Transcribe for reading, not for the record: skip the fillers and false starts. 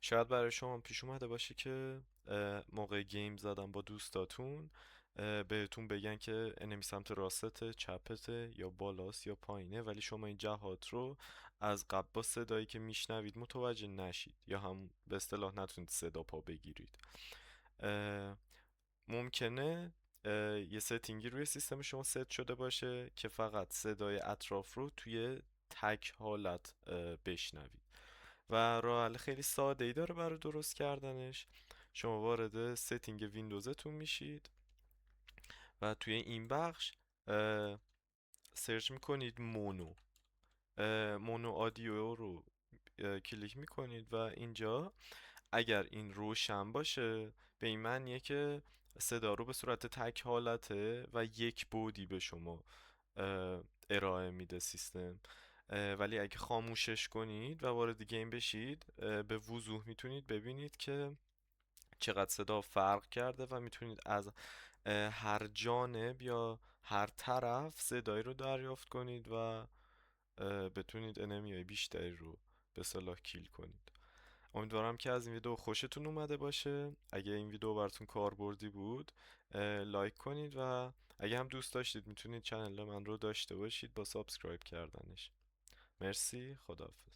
شاید برای شما پیش اومده باشه که موقع گیم زدن با دوستاتون بهتون بگن که انمی سمت راستته، چپته، یا بالاست یا پایینه، ولی شما این جهات رو از قبل با صدایی که میشنوید متوجه نشید یا هم به اصطلاح نتونید صدا پا بگیرید. اه، ممکنه یه ستینگی روی سیستم شما ست شده باشه که فقط صدای اطراف رو توی تک حالت بشنوید و راه حل خیلی ساده ای داره برای درست کردنش. شما وارد ستینگ ویندوزتون میشید و توی این بخش اه، سرچ میکنید مونو آدیو رو کلیک میکنید و اینجا اگر این روشن باشه به این معنیه که صدا رو به صورت تک حالته و یک بعدی به شما ارائه میده سیستم. ولی اگه خاموشش کنید و وارد گیم بشید به وضوح میتونید ببینید که چقدر صدا فرق کرده و میتونید از هر جانب یا هر طرف صدایی رو دریافت کنید و بتونید انمیای بیشتری رو به صلاح کیل کنید. امیدوارم که از این ویدیو خوشتون اومده باشه. اگه این ویدیو براتون کاربردی بود لایک کنید و اگه هم دوست داشتید میتونید چنل من رو داشته باشید با سابسکرایب کردنش. مرسی، خداحافظ.